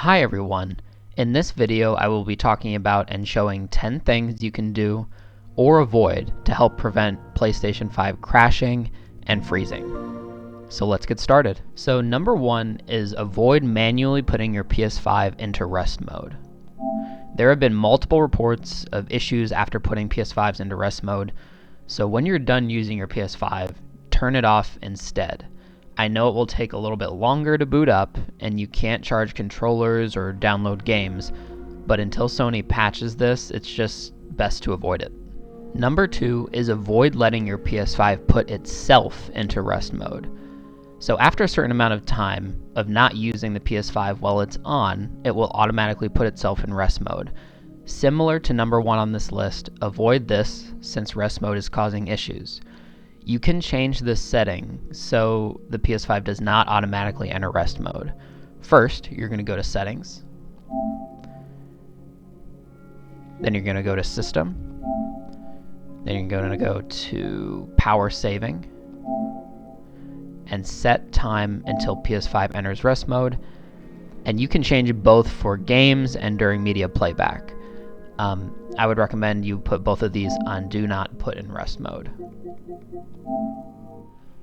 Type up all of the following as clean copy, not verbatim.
Hi everyone. In this video I will be talking about and showing 10 things you can do or avoid to help prevent PlayStation 5 crashing and freezing. So let's get started. So number 1 is avoid manually putting your PS5 into rest mode. There have been multiple reports of issues after putting PS5s into rest mode, so when you're done using your PS5, turn it off instead. I know it will take a little bit longer to boot up, and you can't charge controllers or download games, but until Sony patches this, it's just best to avoid it. Number 2 is avoid letting your PS5 put itself into rest mode. So after a certain amount of time of not using the PS5 while it's on, it will automatically put itself in rest mode. Similar to number 1 on this list, avoid this since rest mode is causing issues. You can change this setting so the PS5 does not automatically enter rest mode. First, you're going to go to Settings. Then you're going to go to System. Then you're going to go to Power Saving. And set time until PS5 enters rest mode. And you can change both for games and during media playback. I would recommend you put both of these on Do Not Put in Rest mode.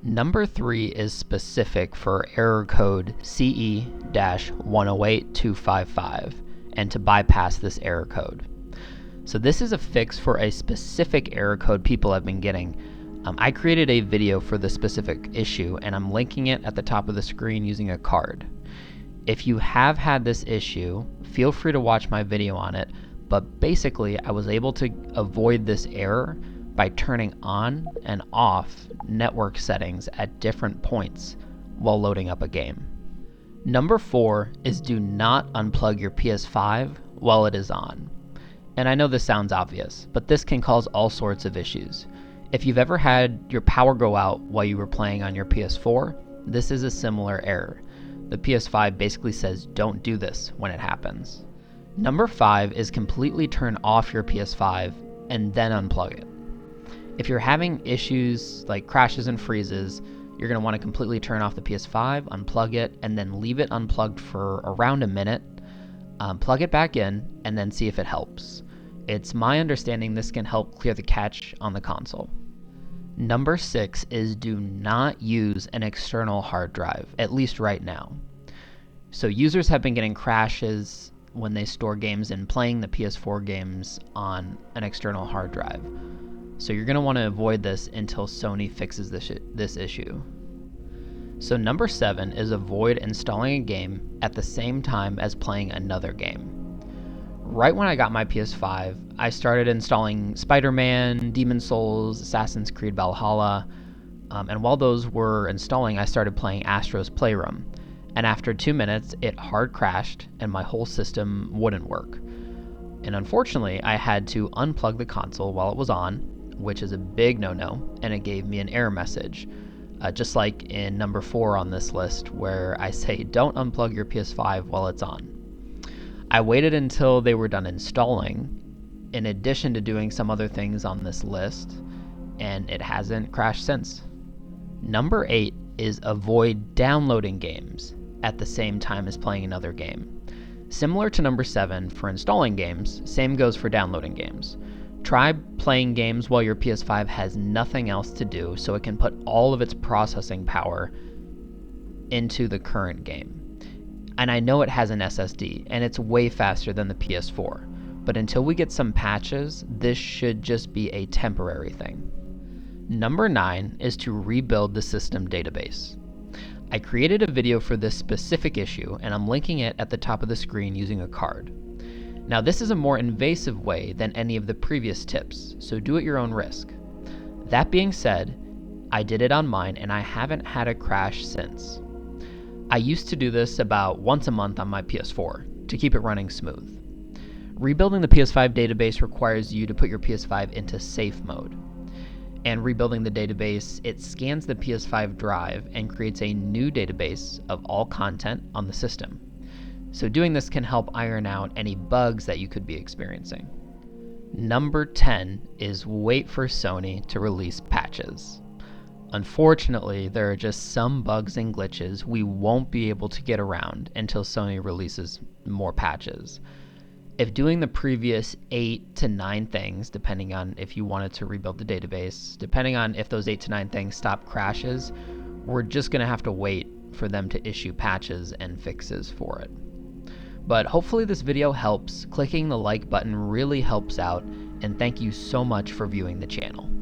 Number 3 is specific for error code CE-108255 and to bypass this error code. So this is a fix for a specific error code people have been getting. I created a video for this specific issue and I'm linking it at the top of the screen using a card. If you have had this issue, feel free to watch my video on it, but basically I was able to avoid this error by turning on and off network settings at different points while loading up a game. Number 4 is do not unplug your PS5 while it is on. And I know this sounds obvious, but this can cause all sorts of issues. If you've ever had your power go out while you were playing on your PS4, this is a similar error. The PS5 basically says don't do this when it happens. Number 5 is completely turn off your PS5 and then unplug it. If you're having issues like crashes and freezes, you're going to want to completely turn off the PS5, unplug it, and then leave it unplugged for around a minute, plug it back in, and then see if it helps. It's my understanding this can help clear the cache on the console. Number 6 is do not use an external hard drive, at least right now. So users have been getting crashes when they store games and playing the PS4 games on an external hard drive. So you're going to want to avoid this until Sony fixes this issue. So number 7 is avoid installing a game at the same time as playing another game. Right when I got my PS5, I started installing Spider-Man, Demon's Souls, Assassin's Creed Valhalla, and while those were installing, I started playing Astro's Playroom. And after 2 minutes, it hard crashed and my whole system wouldn't work. And unfortunately, I had to unplug the console while it was on, which is a big no-no, and it gave me an error message. Just like in number 4 on this list, where I say don't unplug your PS5 while it's on. I waited until they were done installing, in addition to doing some other things on this list, and it hasn't crashed since. Number 8 is avoid downloading games at the same time as playing another game. Similar to number 7 for installing games, same goes for downloading games. Try playing games while your PS5 has nothing else to do so it can put all of its processing power into the current game. And I know it has an SSD, and it's way faster than the PS4, but until we get some patches, this should just be a temporary thing. Number 9 is to rebuild the system database. I created a video for this specific issue, and I'm linking it at the top of the screen using a card. Now this is a more invasive way than any of the previous tips, so do at your own risk. That being said, I did it on mine and I haven't had a crash since. I used to do this about once a month on my PS4 to keep it running smooth. Rebuilding the PS5 database requires you to put your PS5 into safe mode. And rebuilding the database, it scans the PS5 drive and creates a new database of all content on the system. So doing this can help iron out any bugs that you could be experiencing. Number 10 is wait for Sony to release patches. Unfortunately, there are just some bugs and glitches we won't be able to get around until Sony releases more patches. If doing the previous 8 to 9 things, depending on if you wanted to rebuild the database, depending on if those 8 to 9 things stop crashes, we're just going to have to wait for them to issue patches and fixes for it. But hopefully this video helps. Clicking the like button really helps out, and thank you so much for viewing the channel.